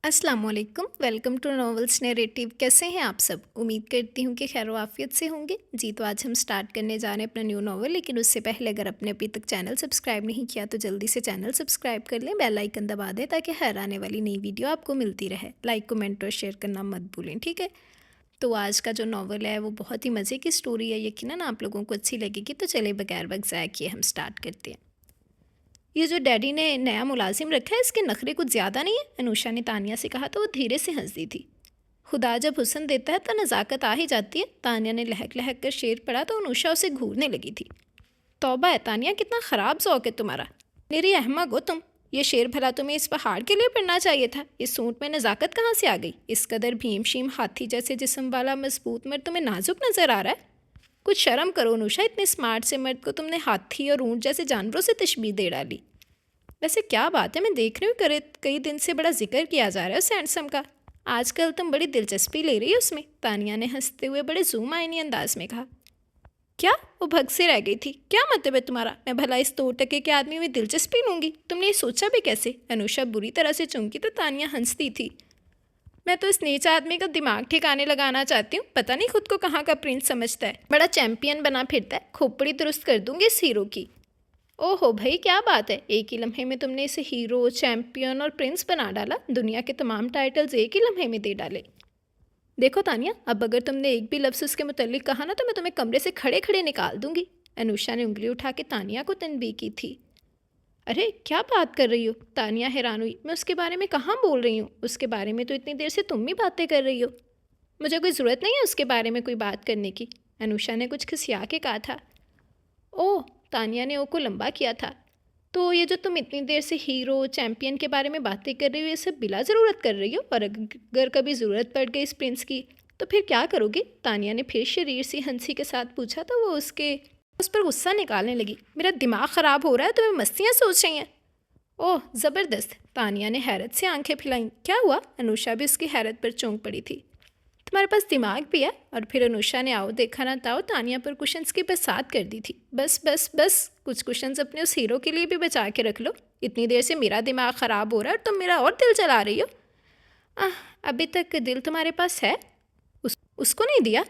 अस्सलाम वालेकुम, welcome to novels narrative. कैसे हैं आप सब? उम्मीद करती हूँ कि खैर वाफियत से होंगे। जी, तो आज हम स्टार्ट करने जा रहे हैं अपना न्यू नॉवल, लेकिन उससे पहले अगर आपने अभी तक चैनल सब्सक्राइब नहीं किया तो जल्दी से चैनल सब्सक्राइब कर लें, बेल आइकन दबा दें ताकि हर आने वाली नई वीडियो आपको मिलती रहे। लाइक, कमेंट और शेयर करना मत भूलें, ठीक है? तो आज का जो नॉवल है वो बहुत ही मज़े की स्टोरी है, यकीनन आप लोगों को अच्छी लगेगी। तो चलिए बगैर वक्त ज़ाया किए हम स्टार्ट करते हैं। ये जो डैडी ने नया मुलाजिम रखा है इसके नखरे कुछ ज़्यादा नहीं है, अनुषा ने तानिया से कहा तो वो धीरे से हंस दी थी। खुदा जब हुस्न देता है तो नज़ाकत आ ही जाती है, तानिया ने लहक लहक कर शेर पढ़ा तो अनुषा उसे घूरने लगी थी। तौबा है तानिया, कितना ख़राब ज़ौक है तुम्हारा। मेरी अहमक हो तुम। ये शेर भला तुम्हें इस पहाड़ के लिए पढ़ना चाहिए था। इस सूट में नज़ाकत कहाँ से आ गई? इस कदर भीम शीम हाथी जैसे जिस्म वाला मजबूत मर्द तुम्हें नाजुक नज़र आ रहा है। कुछ शर्म करो अनुषा, इतने स्मार्ट से मर्द को तुमने हाथी और ऊँट जैसे जानवरों से तशबीह दे डाली। वैसे क्या बात है, मैं देख रही हूँ करे कई दिन से बड़ा जिक्र किया जा रहा है उस हैंडसम का। आजकल तुम बड़ी दिलचस्पी ले रही हो उसमें, तानिया ने हंसते हुए बड़े जूम आईनी अंदाज में कहा। क्या? वो भग से रह गई थी। क्या मतलब है तुम्हारा? मैं भला इस 2 टके के आदमी में दिलचस्पी लूंगी? तुमने ये सोचा भी कैसे? अनुषा बुरी तरह से चौंकी तो तानिया हंसती थी। मैं तो इस नीच आदमी का दिमाग ठिकाने लगाना चाहती हूँ। पता नहीं खुद को कहाँ का प्रिंस समझता है, बड़ा चैंपियन बना फिरता है। खोपड़ी दुरुस्त कर दूंगी इस हीरो की। ओहो भाई, क्या बात है, एक ही लम्हे में तुमने इसे हीरो, चैंपियन और प्रिंस बना डाला। दुनिया के तमाम टाइटल्स एक ही लम्हे में दे डाले। देखो तानिया, अब अगर तुमने एक भी लफ्ज़ उसके मुतल्लिक कहा ना तो मैं तुम्हें कमरे से खड़े खड़े निकाल दूंगी। अनुषा ने उंगली उठा के तानिया को तनबीह की थी। अरे क्या बात कर रही हो? तानिया हैरान हुई। मैं उसके बारे में कहाँ बोल रही हूँ? उसके बारे में तो इतनी देर से तुम ही बातें कर रही हो। मुझे कोई ज़रूरत नहीं है उसके बारे में कोई बात करने की, अनुषा ने कुछ खिसिया के कहा था। ओह, तानिया ने ओ को लंबा किया था। तो ये जो तुम इतनी देर से हीरो, चैंपियन के बारे में बातें कर रही हो, ये सब बिला ज़रूरत कर रही हो? और अगर कभी ज़रूरत पड़ गई इस प्रिंस की तो फिर क्या करोगी? तानिया ने फिर शरीर सी हंसी के साथ पूछा तो वो उस पर गुस्सा निकालने लगी। मेरा दिमाग ख़राब हो रहा है, तुम्हें मस्तियाँ सोच रही हैं? ओह ज़बरदस्त, तानिया ने हैरत से आंखें फैलाईं। क्या हुआ? अनुषा भी उसकी हैरत पर चौंक पड़ी थी। तुम्हारे पास दिमाग भी है? और फिर अनुषा ने आओ देखा ना ताओ तानिया पर कुशन्स की बरसात कर दी थी। बस बस बस, कुछ कुशन्स अपने उस हीरो के लिए भी बचा के रख लो। इतनी देर से मेरा दिमाग ख़राब हो रहा है और तुम मेरा और दिल चला रही हो। आह, अभी तक दिल तुम्हारे पास है? उसको नहीं दिया?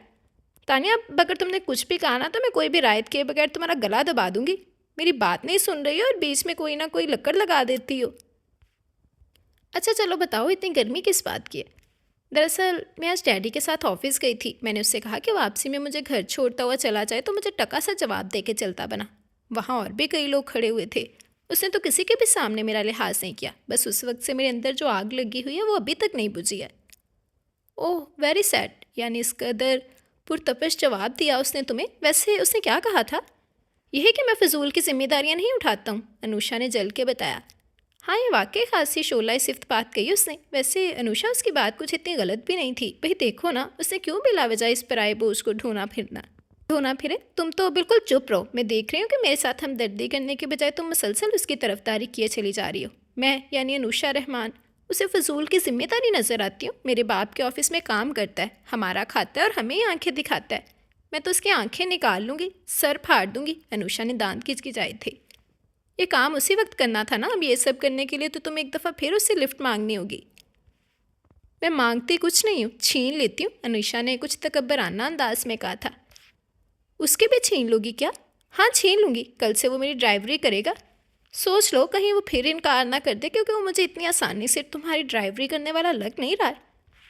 तानिया, अब अगर तुमने कुछ भी कहा ना तो मैं कोई भी रायत किए बगैर तुम्हारा गला दबा दूंगी। मेरी बात नहीं सुन रही हो और बीच में कोई ना कोई लकड़ लगा देती हो। अच्छा चलो बताओ, इतनी गर्मी किस बात की है? दरअसल मैं आज डैडी के साथ ऑफिस गई थी। मैंने उससे कहा कि वापसी में मुझे घर छोड़ता हुआ चला जाए तो मुझे टका सा जवाब दे के चलता बना। वहाँ और भी कई लोग खड़े हुए थे। उसने तो किसी के भी सामने मेरा लिहाज नहीं किया। बस उस वक्त से मेरे अंदर जो आग लगी हुई है वो अभी तक नहीं बुझी है। ओह वेरी सैड, यानी इस कदर पुरतपश जवाब दिया उसने तुम्हें? वैसे उसने क्या कहा था? यह है कि मैं फजूल की जिम्मेदारियां नहीं उठाता हूँ, अनुषा ने जल के बताया। हाँ, ये वाकई खासी शोला सिफ्त बात कही उसने। वैसे अनुषा, उसकी बात कुछ इतनी गलत भी नहीं थी। भाई देखो ना, उसने क्यों बिलावजा इस पराए बोझ को ढोना फिरे। तुम तो बिल्कुल चुप रहो। मैं देख रही हूँ कि मेरे साथ हमदर्दी करने के बजाय तुम मुसलसल उसकी तरफदारी किए चली जा रही हो। मैं यानी अनुषा रहमान उसे फजूल की जिम्मेदारी नज़र आती हूँ। मेरे बाप के ऑफिस में काम करता है, हमारा खाता है और हमें ही आंखें दिखाता है। मैं तो उसकी आंखें निकाल लूँगी, सर फाड़ दूँगी। अनुषा ने दांत खिचखिचाए थे। ये काम उसी वक्त करना था ना। अब ये सब करने के लिए तो तुम एक दफ़ा फिर उससे लिफ्ट मांगनी होगी। मैं मांगती कुछ नहीं हूँ, छीन लेती हूँ, अनुषा ने कुछ तकब्बराना अंदाज में कहा था। उसके भी छीन लोगी क्या? हाँ छीन लूँगी। कल से वो मेरी ड्राइवरी करेगा। सोच लो कहीं वो फिर इनकार ना कर दे, क्योंकि वो मुझे इतनी आसानी से तुम्हारी ड्राइवरी करने वाला लग नहीं रहा है।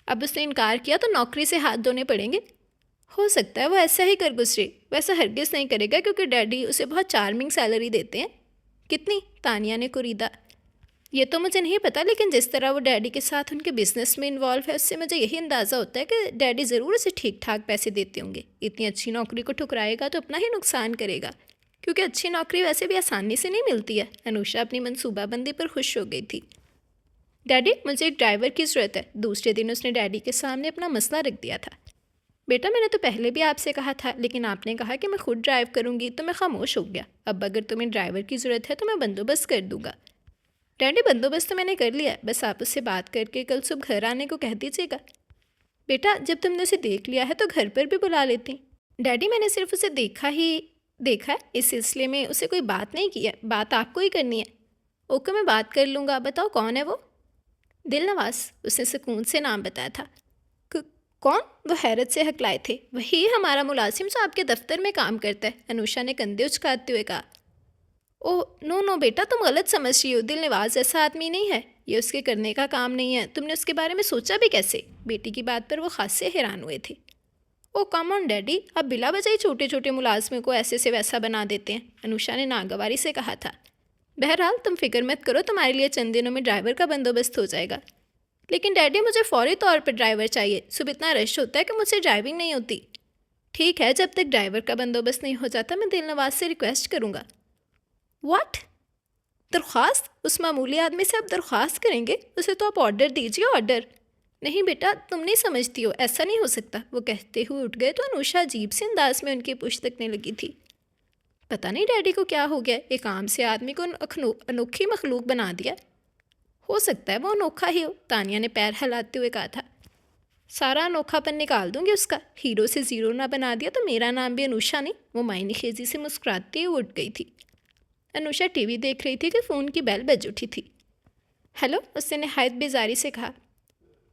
अब उसने इनकार किया तो नौकरी से हाथ धोने पड़ेंगे। हो सकता है वो ऐसा ही कर गुजरे। वैसा हरगिज़ नहीं करेगा क्योंकि डैडी उसे बहुत चार्मिंग सैलरी देते हैं। कितनी? तानिया ने कुरीदा। ये तो मुझे नहीं पता, लेकिन जिस तरह वो डैडी के साथ उनके बिजनेस में इन्वॉल्व है उससे मुझे यही अंदाज़ा होता है कि डैडी ज़रूर उसे ठीक ठाक पैसे देते होंगे। इतनी अच्छी नौकरी को ठुकराएगा तो अपना ही नुकसान करेगा, क्योंकि अच्छी नौकरी वैसे भी आसानी से नहीं मिलती है। अनुषा अपनी मनसूबाबंदी पर खुश हो गई थी। डैडी, मुझे एक ड्राइवर की ज़रूरत है। दूसरे दिन उसने डैडी के सामने अपना मसला रख दिया था। बेटा, मैंने तो पहले भी आपसे कहा था, लेकिन आपने कहा कि मैं खुद ड्राइव करूँगी तो मैं खामोश हो गया। अब अगर तुम्हें ड्राइवर की ज़रूरत है तो मैं बंदोबस्त कर दूँगा। डैडी, बंदोबस्त तो मैंने कर लिया, बस आप उससे बात करके कल सुबह घर आने को कह दीजिएगा। बेटा, जब तुमने उसे देख लिया है तो घर पर भी बुला लेती। डैडी, मैंने सिर्फ उसे देखा है, इस सिलसिले में उसे कोई बात नहीं की है। बात आपको ही करनी है। ओके, मैं बात कर लूँगा। बताओ कौन है वो? दिलनवाज, उसने सुकून से नाम बताया था। "क- कौन?" वो हैरत से हकलाए थे। "वही हमारा मुलाजिम जो आपके दफ्तर में काम करता है," अनुषा ने कंधे उचकाते हुए कहा। ओह नो नो बेटा, तुम गलत समझ रही हो। दिलनवाज ऐसा आदमी नहीं है, ये उसके करने का काम नहीं है। तुमने उसके बारे में सोचा भी कैसे? बेटी की बात पर वो खास से हैरान हुए थे। ओ कम ऑन डैडी, अब बिला वजह ही छोटे छोटे मुलाजमों को ऐसे से वैसा बना देते हैं, अनुषा ने नागवारी से कहा था। बहरहाल तुम फिक्र मत करो, तुम्हारे लिए चंद दिनों में ड्राइवर का बंदोबस्त हो जाएगा। लेकिन डैडी, मुझे फौरी तौर पर ड्राइवर चाहिए। सुबह इतना रश होता है कि मुझसे ड्राइविंग नहीं होती। ठीक है, जब तक ड्राइवर का बंदोबस्त नहीं हो जाता मैं दिलनवाज से रिक्वेस्ट करूँगा। व्हाट? दरख्वास्त? उस मामूली आदमी से आप दरख्वास्त करेंगे? उसे तो आप ऑर्डर दीजिए, ऑर्डर। नहीं बेटा, तुम नहीं समझती हो, ऐसा नहीं हो सकता। वो कहते हुए उठ गए तो अनुषा अजीब से अंदाज में उनकी पुश्त तकने लगी थी। पता नहीं डैडी को क्या हो गया, एक आम से आदमी को अनोखी मखलूक बना दिया। हो सकता है वो अनोखा ही हो, तानिया ने पैर हिलाते हुए कहा था। सारा अनोखापन निकाल दूंगी उसका। हीरो से ज़ीरो ना बना दिया तो मेरा नाम भी अनुषा नहीं। वो मायने खेजी से मुस्कुराते हुए उठ गई थी। अनुषा टीवी देख रही थी कि फ़ोन की बेल बज उठी थी। हेलो, उसने नहायत बेजारी से कहा।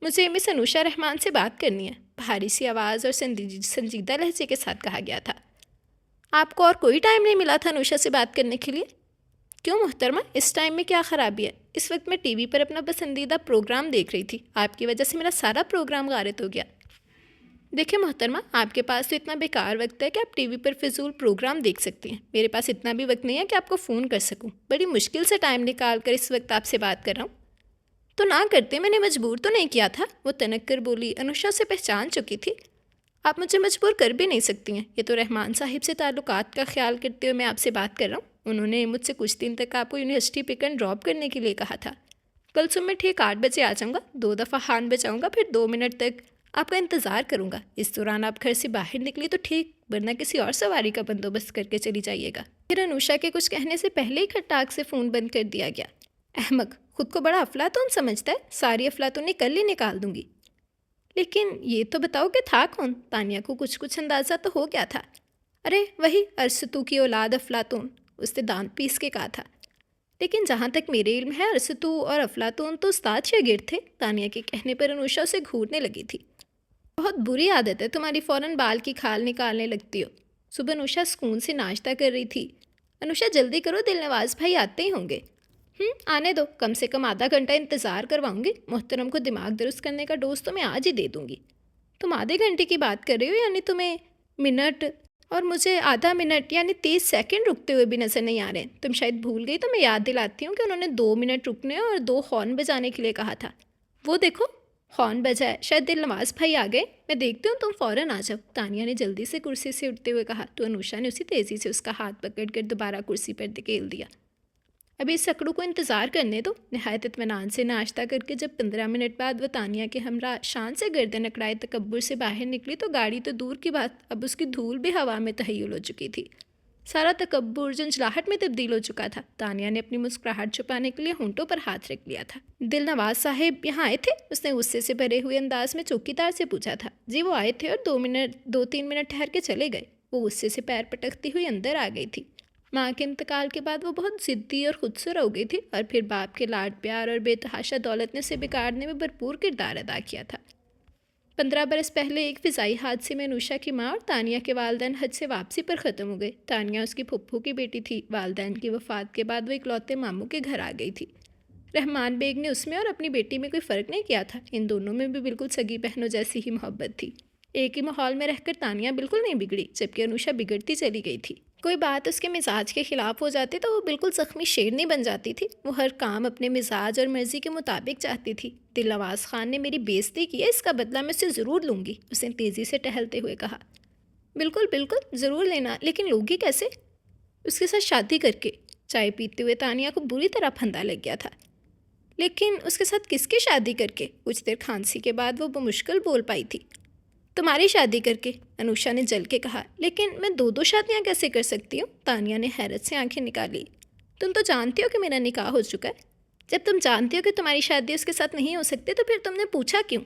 मुझे मिस अनुषा रहमान से बात करनी है, भारी सी आवाज़ और संजीदा लहजे के साथ कहा गया था। आपको और कोई टाइम नहीं मिला था अनुषा से बात करने के लिए? क्यों मोहतरमा, इस टाइम में क्या ख़राबी है? इस वक्त मैं टीवी पर अपना पसंदीदा प्रोग्राम देख रही थी। आपकी वजह से मेरा सारा प्रोग्राम गारित हो गया। देखिए मोहतरमा, आपके पास तो इतना बेकार वक्त है कि आप टीवी पर फिजूल प्रोग्राम देख सकती हैं। मेरे पास इतना भी वक्त नहीं है कि आपको फ़ोन कर सकूं। बड़ी मुश्किल से टाइम निकाल कर इस वक्त आपसे बात कर रहा हूँ। तो ना करते, मैंने मजबूर तो नहीं किया था, वो तनक कर बोली। अनुषा से पहचान चुकी थी। आप मुझे मजबूर कर भी नहीं सकती हैं। ये तो रहमान साहिब से ताल्लुकात का ख्याल करते हुए मैं आपसे बात कर रहा हूँ। उन्होंने मुझसे कुछ दिन तक आपको यूनिवर्सिटी पिक एंड ड्रॉप करने के लिए कहा था। कल सुबह ठीक 8 बजे आ जाऊँगा। 2 दफ़ा हान बजाऊँगा, फिर 2 मिनट तक आपका इंतज़ार करूँगा। इस दौरान आप घर से बाहर निकली तो ठीक, वरना किसी और सवारी का बंदोबस्त करके चली जाइएगा। फिर अनुषा के कुछ कहने से पहले ही खट्टाक से फ़ोन बंद कर दिया गया। अहमक, खुद को बड़ा अफलातून समझता है। सारी अफलातूनी कल ही निकाल दूंगी। लेकिन ये तो बताओ कि था कौन? तानिया को कुछ कुछ अंदाज़ा तो हो गया था। अरे वही अरसतू की औलाद अफलातून, उसने दांत पीस के कहा था। लेकिन जहाँ तक मेरे इल्म है, अरसतू और अफलातून तो उस्ताद शागिर्द थे। तानिया के कहने पर अनुषा उसे घूरने लगी थी। बहुत बुरी आदत है तुम्हारी, फ़ौरन बाल की खाल निकालने लगती हो। सुबह अनुषा सुकून से नाश्ता कर रही थी। अनुषा जल्दी करो, दिलनवाज भाई आते ही होंगे। आने दो, कम से कम आधा घंटा इंतज़ार करवाऊंगी। मोहतरम को दिमाग दुरुस्त करने का डोज तो मैं आज ही दे दूंगी। तुम आधे घंटे की बात कर रही हो, यानी तुम्हें मिनट, और मुझे आधा मिनट यानी 30 सेकंड रुकते हुए भी नज़र नहीं आ रहे। तुम शायद भूल गई, तो मैं याद दिलाती हूँ कि उन्होंने 2 मिनट रुकने और 2 हॉर्न बजाने के लिए कहा था। वो देखो, हॉर्न बजा है। शायद दिलनवाज भाई आ गए, मैं देखती हूँ, तुम फ़ौरन आ जाओ। तानिया ने जल्दी से कुर्सी से उठते हुए कहा तो अनुषा ने उसी तेज़ी से उसका हाथ पकड़कर दोबारा कुर्सी पर धकेल दिया। अभी इस सकड़ू को इंतज़ार करने दो। नहायत इत्मीनान से नाश्ता करके जब 15 मिनट बाद वह तानिया के हमरा शान से गर्दन अकड़ाए तकब्बुर से बाहर निकली तो गाड़ी तो दूर की बात, अब उसकी धूल भी हवा में तहय्युल हो चुकी थी। सारा तकब्बुर झंझलाहट में तब्दील हो चुका था। तानिया ने अपनी मुस्कुराहट छुपाने के लिए होंठों पर हाथ रख लिया था। दिलनवाज साहिब यहाँ आए थे? उसने गुस्से से भरे हुए अंदाज में चौकीदार से पूछा था। जी वो आए थे और 2-3 मिनट ठहर के चले गए। वो गुस्से से पैर पटकती हुई अंदर आ गई थी। माँ के इंतकाल के बाद वो बहुत ज़िद्दी और खुदसुर हो गई थी, और फिर बाप के लाड प्यार और बेतहाशा दौलत ने उसे बिगाड़ने में भरपूर किरदार अदा किया था। 15 बरस पहले एक फ़िज़ाई हादसे में अनुषा की माँ और तानिया के वालिदैन हज से वापसी पर ख़त्म हो गए। तानिया उसकी फुप्पू की बेटी थी। वालिदैन की वफ़ात के बाद वो इकलौते मामू के घर आ गई थी। रहमान बेग ने उसमें और अपनी बेटी में कोई फ़र्क नहीं किया था। इन दोनों में भी बिल्कुल सगी बहनों जैसी ही मोहब्बत थी। एक ही माहौल में रहकर तानिया बिल्कुल नहीं बिगड़ी, जबकि अनुषा बिगड़ती चली गई थी। कोई बात उसके मिजाज के ख़िलाफ़ हो जाती तो वो बिल्कुल ज़ख्मी शेरनी बन जाती थी। वो हर काम अपने मिजाज और मर्ज़ी के मुताबिक चाहती थी। दिलनवाज खान ने मेरी बेइज्जती की है, इसका बदला मैं उसे ज़रूर लूँगी, उसने तेज़ी से टहलते हुए कहा। बिल्कुल बिल्कुल, ज़रूर लेना, लेकिन लोगी कैसे? उसके साथ शादी करके। चाय पीते हुए तानिया को बुरी तरह फंदा लग गया था। लेकिन उसके साथ किसकी शादी करके? कुछ देर खांसी के बाद वो बमुश्किल बोल पाई थी। तुम्हारी शादी करके, अनुषा ने जल के कहा। लेकिन मैं 2-2 शादियाँ कैसे कर सकती हूँ? तानिया ने हैरत से आंखें निकाली। तुम तो जानती हो कि मेरा निकाह हो चुका है। जब तुम जानती हो कि तुम्हारी शादी उसके साथ नहीं हो सकती तो फिर तुमने पूछा क्यों?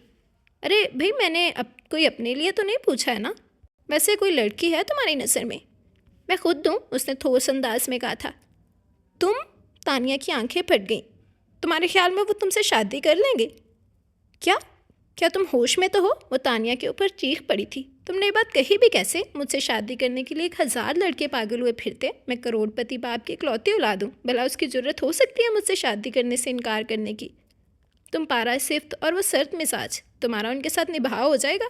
अरे भाई, मैंने कोई अपने लिए तो नहीं पूछा है ना। वैसे कोई लड़की है तुम्हारी नज़र में? मैं खुद हूँ, उसने ठोस अंदाज में कहा था। तुम? तानिया की आंखें फट गईं। तुम्हारे ख्याल में वो तुमसे शादी कर लेंगे? क्या? क्या तुम होश में तो हो? वो तानिया के ऊपर चीख पड़ी थी। तुमने ये बात कही भी कैसे? मुझसे शादी करने के लिए 1000 लड़के पागल हुए फिरते, मैं करोड़पति बाप की इकलौती औलाद हूँ, भला उसकी ज़रूरत हो सकती है मुझसे शादी करने से इनकार करने की? तुम पारा सिफ्त और वो सर्द मिजाज, तुम्हारा उनके साथ निभाव हो जाएगा।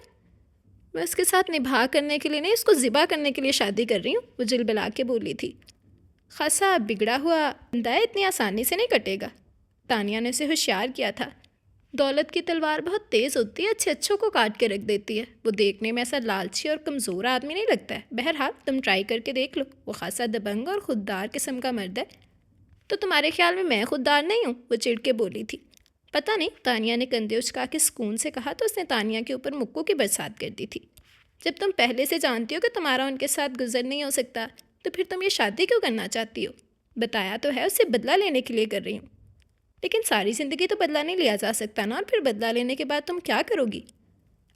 मैं उसके साथ निभाव करने के लिए नहीं, उसको ज़िबा करने के लिए शादी कर रही हूँ, वो जिलबिला के बोली थी। खासा बिगड़ा हुआ बंदा इतनी आसानी से नहीं कटेगा। तानिया ने उसे होशियार किया था। दौलत की तलवार बहुत तेज़ होती है, अच्छे अच्छों को काट के रख देती है। वो देखने में ऐसा लालची और कमज़ोर आदमी नहीं लगता है। बहरहाल तुम ट्राई करके देख लो, वो खासा दबंग और खुददार किस्म का मर्द है। तो तुम्हारे ख्याल में मैं खुददार नहीं हूँ? वो चिढ़ के बोली थी। पता नहीं, तानिया ने कंधे उचका के सुकून से कहा तो उसने तानिया के ऊपर मुक्कों की बरसात कर दी थी। जब तुम पहले से जानती हो कि तुम्हारा उनके साथ गुजर नहीं हो सकता, तो फिर तुम ये शादी क्यों करना चाहती हो? बताया तो है, उससे बदला लेने के लिए कर रही हूँ। लेकिन सारी ज़िंदगी तो बदला नहीं लिया जा सकता ना, और फिर बदला लेने के बाद तुम क्या करोगी?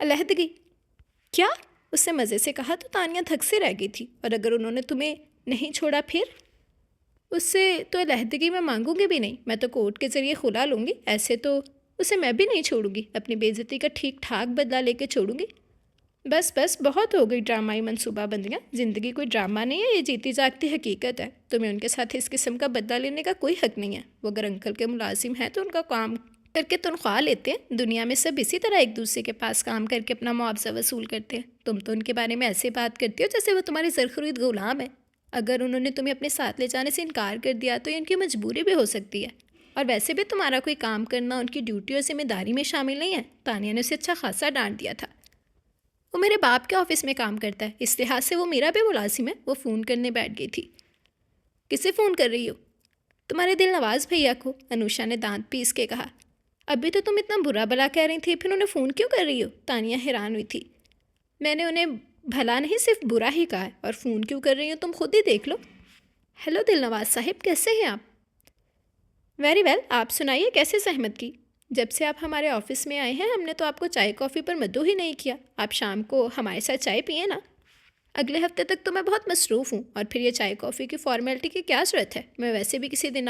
अलहदगी। क्या? उससे मज़े से कहा तो तानिया थक से रह गई थी। और अगर उन्होंने तुम्हें नहीं छोड़ा फिर? उससे तो अलहदगी मैं मांगूंगी भी नहीं, मैं तो कोर्ट के ज़रिए खुला लूँगी। ऐसे तो उसे मैं भी नहीं छोड़ूंगी, अपनी बेइज्जती का ठीक ठाक बदला लेके छोड़ूंगी। बस बस, बहुत हो गई ड्रामाई मनसूबाबंदियाँ। ज़िंदगी कोई ड्रामा नहीं है, ये जीती जागती हकीकत है। तुम्हें उनके साथ इस किस्म का बदला लेने का कोई हक नहीं है। वो अगर अंकल के मुलाजिम हैं तो उनका काम करके तनख्वाह लेते हैं। दुनिया में सब इसी तरह एक दूसरे के पास काम करके अपना मुआवजा वसूल करते हैं। तुम तो उनके बारे में ऐसे बात करती हो जैसे वो तुम्हारी ज़रख़ुरीद ग़ुलाम है। अगर उन्होंने तुम्हें अपने साथ ले जाने से इनकार कर दिया तो ये उनकी मजबूरी भी हो सकती है। और वैसे भी तुम्हारा कोई काम करना उनकी ड्यूटी और जिम्मेदारी में शामिल नहीं है। तानिया ने उसे अच्छा खासा डांट दिया था। वो मेरे बाप के ऑफिस में काम करता है, इस लिहाज से वो मेरा भी मुलाजिम है। वो फ़ोन करने बैठ गई थी। किसे फ़ोन कर रही हो? तुम्हारे दिल नवाज भैया को, अनुषा ने दांत पीस के कहा। अभी तो तुम इतना बुरा भला कह रही थी, फिर उन्हें फ़ोन क्यों कर रही हो? तानिया हैरान हुई थी। मैंने उन्हें भला नहीं, सिर्फ बुरा ही कहा है। और फ़ोन क्यों कर रही हो तुम खुद ही देख लो। हेलो दिल नवाज साहिब, कैसे हैं आप? वेरी वेल, आप सुनाइए, कैसे सहमत की? जब से आप हमारे ऑफिस में आए हैं हमने तो आपको चाय कॉफ़ी पर मद्दू ही नहीं किया। आप शाम को हमारे साथ चाय पिए ना। अगले हफ्ते तक तो मैं बहुत मसरूफ़ हूँ, और फिर ये चाय कॉफ़ी की फॉर्मेलिटी की क्या ज़रूरत है? मैं वैसे ही किसी दिन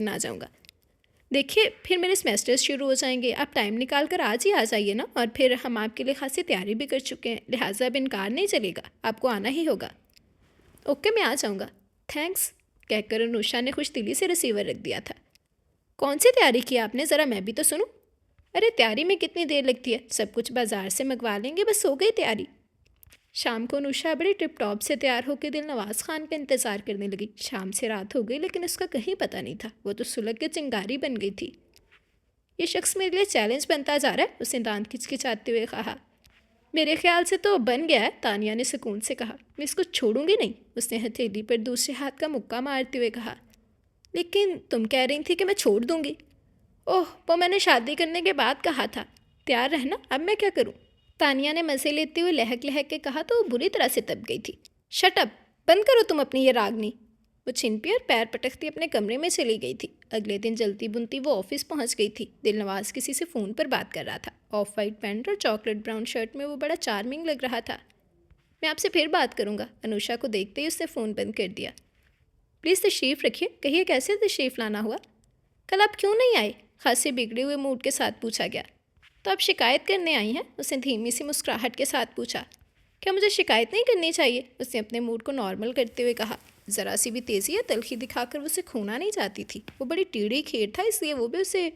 आ जाऊँगा। देखिए, फिर मेरे सेमेस्टर्स शुरू हो जाएंगे। आप टाइम निकाल कर आज ही आ जाइए ना। और फिर हम आपके लिए खासी तैयारी भी कर चुके हैं, लिहाजा अब इनकार नहीं चलेगा, आपको आना ही होगा। ओके, मैं आ जाऊँगा। थैंक्स, कहकर अनुषा ने खुश दिली से रिसीवर रख दिया था। कौन सी तैयारी की आपने? ज़रा मैं भी तो सुनूं। अरे तैयारी में कितनी देर लगती है, सब कुछ बाजार से मंगवा लेंगे, बस हो गई तैयारी। शाम को अनुषा बड़ी टिप टॉप से तैयार होकर दिल नवाज खान का इंतज़ार करने लगी। शाम से रात हो गई लेकिन उसका कहीं पता नहीं था। वो तो सुलग के चिंगारी बन गई थी। ये शख्स मेरे लिए चैलेंज बनता जा रहा है, उसने दांत खिचखिचाते हुए कहा। मेरे ख्याल से तो बन गया है, तानिया ने सुकून से कहा। मैं इसको छोड़ूंगी नहीं, उसने हथेली पर दूसरे हाथ का मुक्का मारते हुए कहा। लेकिन तुम कह रही थी कि मैं छोड़ दूंगी। ओह, वो मैंने शादी करने के बाद कहा था। तैयार रहना, अब मैं क्या करूं? तानिया ने मज़े लेते हुए लहक लहक के कहा तो वो बुरी तरह से तप गई थी। शट अप, बंद करो तुम अपनी ये रागनी। वो छिनपी और पैर पटकती अपने कमरे में चली गई थी। अगले दिन जलती बुनती वो ऑफिस पहुंच गई थी। दिलनवाज किसी से फ़ोन पर बात कर रहा था। ऑफ वाइट पैंट और चॉकलेट ब्राउन शर्ट में वो बड़ा चार्मिंग लग रहा था। मैं आपसे फिर बात करूँगा। अनुषा को देखते ही उसने फ़ोन बंद कर दिया। प्लीज़ तशरीफ़ रखिए, कहिए कैसे तशरीफ़ लाना हुआ? कल आप क्यों नहीं आए? खासे बिगड़े हुए मूड के साथ पूछा गया। तो आप शिकायत करने आई हैं? उसने धीमी सी मुस्कुराहट के साथ पूछा। क्या मुझे शिकायत नहीं करनी चाहिए? उसने अपने मूड को नॉर्मल करते हुए कहा। ज़रा सी भी तेज़ी या तलखी दिखाकर उसे खोना नहीं चाहती थी। वो बड़ी टीढ़ी खेर था, इसलिए वो भी उसे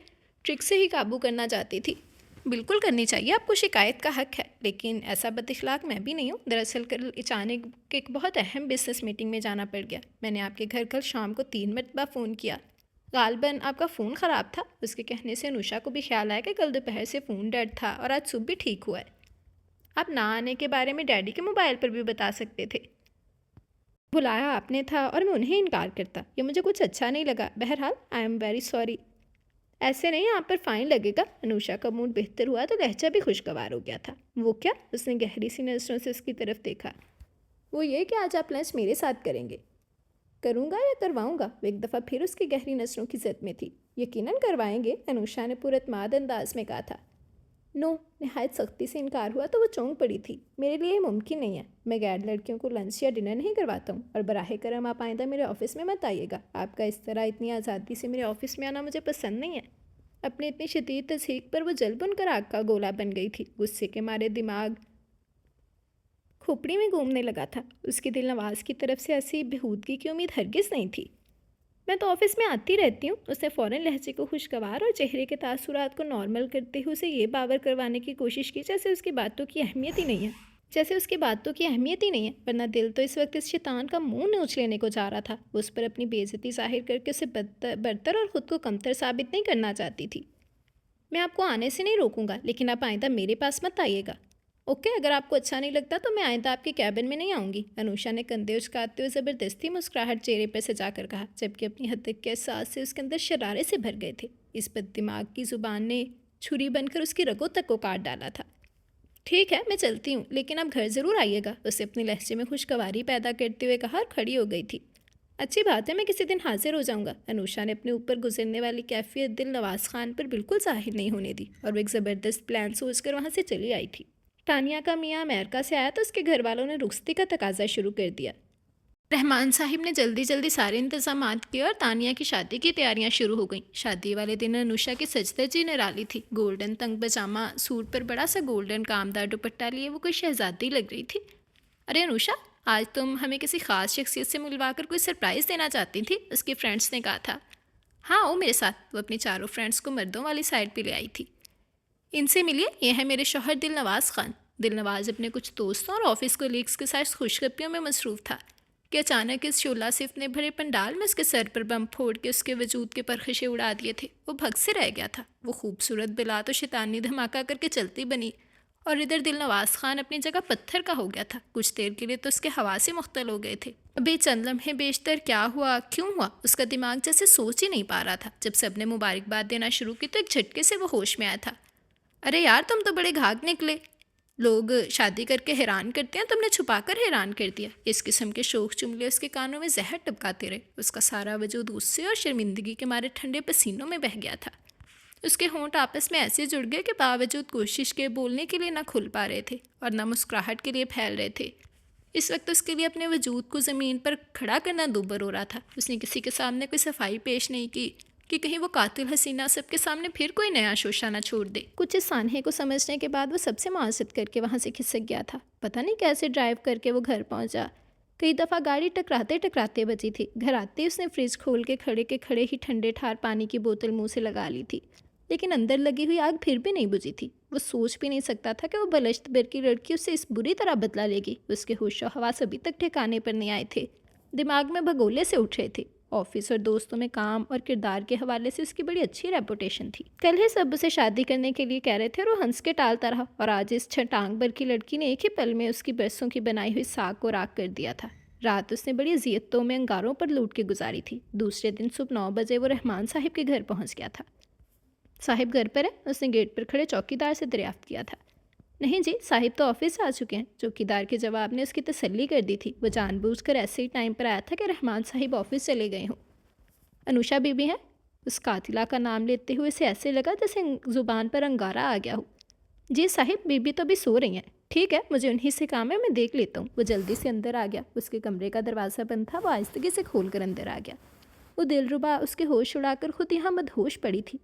ट्रिक से ही काबू करना चाहती थी। बिल्कुल करनी चाहिए, आपको शिकायत का हक है, लेकिन ऐसा बदअखलाक मैं भी नहीं हूँ। दरअसल कल अचानक एक बहुत अहम बिजनेस मीटिंग में जाना पड़ गया। मैंने आपके घर कल शाम को 3 मरतबा फ़ोन किया। गालबन आपका फ़ोन ख़राब था। उसके कहने से अनुषा को भी ख्याल आया कि कल दोपहर से फ़ोन डेड था और आज सुबह भी ठीक हुआ है। आप ना आने के बारे में डैडी के मोबाइल पर भी बता सकते थे। बुलाया आपने था और मैं उन्हें इनकार करता, ये मुझे कुछ अच्छा नहीं लगा। बहरहाल आई एम वेरी सॉरी। ऐसे नहीं, आप पर फ़ाइन लगेगा। अनुषा का मूड बेहतर हुआ तो लहजा भी खुशगवार हो गया था। वो क्या? उसने गहरी सी नज़रों से उसकी तरफ देखा। वो ये कि आज आप लंच मेरे साथ करेंगे। करूँगा या करवाऊँगा? वो एक दफ़ा फिर उसकी गहरी नज़रों की जद में थी। यकीनन करवाएंगे, अनुषा ने पुरतमाद अंदाज में कहा था। नो, नहायत सख्ती से इनकार हुआ तो वो चौंक पड़ी थी। मेरे लिए मुमकिन नहीं है, मैं गैर लड़कियों को लंच या डिनर नहीं करवाता हूँ, और बराह करम आप आइंदा मेरे ऑफिस में मत आइएगा। आपका इस तरह इतनी आज़ादी से मेरे ऑफिस में आना मुझे पसंद नहीं है। अपनी इतनी शदीद तस्दीक पर वो जल बुनकर आग का गोला बन गई थी। गुस्से के मारे दिमाग खोपड़ी में घूमने लगा था। उसकी दिल नवाज की तरफ से ऐसी बेहूदगी की उम्मीद हरगिज़ नहीं थी। मैं तो ऑफिस में आती रहती हूँ। उसने फ़ौरन लहजे को खुशगवार और चेहरे के तासुरात को नॉर्मल करते हुए उसे ये बावर करवाने की कोशिश की जैसे उसकी बातों की अहमियत ही नहीं है। वरना दिल तो इस वक्त इस शैतान का मुंह नोच लेने को जा रहा था। वो उस पर अपनी बेइज्जती जाहिर करके उसे बरतर और ख़ुद को कमतर साबित नहीं करना चाहती थी। मैं आपको आने से नहीं रोकूंगा, लेकिन आप आइंदा मेरे पास मत आइएगा। ओके, अगर आपको अच्छा नहीं लगता तो मैं आइंदा आपके कैबिन में नहीं आऊँगी। अनुषा ने कंधे उचकाते हुए ज़बरदस्ती मुस्कुराहट चेहरे पर सजाकर कहा, जबकि अपनी हद तक के एहसास से उसके अंदर शरारे से भर गए थे। इस बददिमाग की ज़ुबान ने छुरी बनकर उसकी रगों तक को काट डाला था। ठीक है, मैं चलती हूँ, लेकिन आप घर ज़रूर आइएगा। उसे अपने लहजे में खुशगवारी पैदा करते हुए कहा और खड़ी हो गई थी। अच्छी बात है, मैं किसी दिन हाजिर हो जाऊंगा। अनुषा ने अपने ऊपर गुजरने वाली कैफियत दिल नवाज खान पर बिल्कुल जाहिर नहीं होने दी और वो एक ज़बरदस्त प्लान सोचकर वहाँ से चली आई थी। तानिया का मियाँ अमेरिका से आया तो उसके घर वालों ने रुखसती का तकाजा शुरू कर दिया। रहमान साहिब ने जल्दी जल्दी सारे इंतजामात किए और तानिया की शादी की तैयारियां शुरू हो गईं। शादी वाले दिन अनुषा की सजधजी निराली थी। गोल्डन तंग पजामा सूट पर बड़ा सा गोल्डन कामदार दुपट्टा लिए वो कोई शहजादी लग रही थी। अरे अनुषा, आज तुम हमें किसी खास शख्सियत से मिलवाकर कोई सरप्राइज़ देना चाहती थी, उसकी फ्रेंड्स ने कहा था। हाँ, आओ मेरे साथ। वो अपनी चारों फ्रेंड्स को मर्दों वाली साइड पे ले आई थी। इनसे मिलिए, ये है मेरे शौहर दिल नवाज खान। दिल नवाज अपने कुछ दोस्तों और ऑफिस कोलीग्स के साथ खुशखबरियों में मसरूफ़ था कि अचानक इस शोला सिफ्त ने भरे पंडाल में उसके सर पर बम फोड़ के उसके वजूद के परखशे उड़ा दिए थे। वो भग से रह गया था। वो खूबसूरत बिला तो शैतानी धमाका करके चलती बनी और इधर दिल नवाज खान अपनी जगह पत्थर का हो गया था। कुछ देर के लिए तो उसके हवासे मुख्तल हो गए थे। अभी चंद लम्हे बेशतर क्या हुआ, क्यों हुआ, उसका दिमाग जैसे सोच ही नहीं पा रहा था। जब सबने मुबारकबाद देना शुरू की तो एक झटके से वो होश में आया था। अरे यार, तुम तो बड़े घाघ निकले। लोग शादी करके हैरान करते हैं, तुमने छुपाकर हैरान कर दिया। इस किस्म के शोक जुमले उसके कानों में जहर टपकाते रहे। उसका सारा वजूद गुस्से और शर्मिंदगी के मारे ठंडे पसीनों में बह गया था। उसके होंठ आपस में ऐसे जुड़ गए कि बावजूद कोशिश के बोलने के लिए ना खुल पा रहे थे और ना मुस्कुराहट के लिए फैल रहे थे। इस वक्त उसके लिए अपने वजूद को ज़मीन पर खड़ा करना दूभर हो रहा था। उसने किसी के सामने कोई सफाई पेश नहीं की कि कहीं वो कातिल हसीना सबके सामने फिर कोई नया शोशा ना छोड़ दे। कुछ इस सानहे को समझने के बाद वो सबसे मुआसरत करके वहाँ से खिसक गया था। पता नहीं कैसे ड्राइव करके वो घर पहुँचा। कई दफ़ा गाड़ी टकराते टकराते बची थी। घर आते ही उसने फ्रिज खोल के खड़े ही ठंडे ठार पानी की बोतल मुंह से लगा ली थी, लेकिन अंदर लगी हुई आग फिर भी नहीं बुझी थी। वो सोच भी नहीं सकता था कि वो बलश्त बर की लड़की उससे इस बुरी तरह बदला लेगी। उसके होश और हवास अभी तक ठिकाने पर नहीं आए थे। दिमाग में भगोले से उठ रहे थे। ऑफिस और दोस्तों में काम और किरदार के हवाले से उसकी बड़ी अच्छी रेपुटेशन थी। कल ही सब उसे शादी करने के लिए कह रहे थे और वो हंस के टालता रहा, और आज इस छटांग भर की लड़की ने एक ही पल में उसकी बरसों की बनाई हुई साग को राख कर दिया था। रात उसने बड़ी अजियतों में अंगारों पर लूट के गुजारी थी। दूसरे दिन सुबह 9 बजे वो रहमान साहिब के घर पहुंच गया था। साहिब घर पर है? उसने गेट पर खड़े चौकीदार से दरियाफ्त किया था। नहीं जी, साहिब तो ऑफिस से आ चुके हैं। चौकीदार के जवाब ने उसकी तसल्ली कर दी थी। वो जानबूझकर ऐसे ही टाइम पर आया था कि रहमान साहिब ऑफिस चले गए हों। अनुषा बीबी है? उस कातिला का नाम लेते हुए इसे ऐसे लगा जैसे ज़ुबान पर अंगारा आ गया हो। जी साहिब, बीबी तो अभी सो रही हैं। ठीक है, मुझे उन्हीं से काम है, मैं देख लेता हूँ। वो जल्दी से अंदर आ गया। उसके कमरे का दरवाज़ा बंद था। वो आहिस्तगी से खोल कर अंदर आ गया। वो दिलरुबा उसके होश उड़ाकर खुद यहाँ मदहोश पड़ी थी।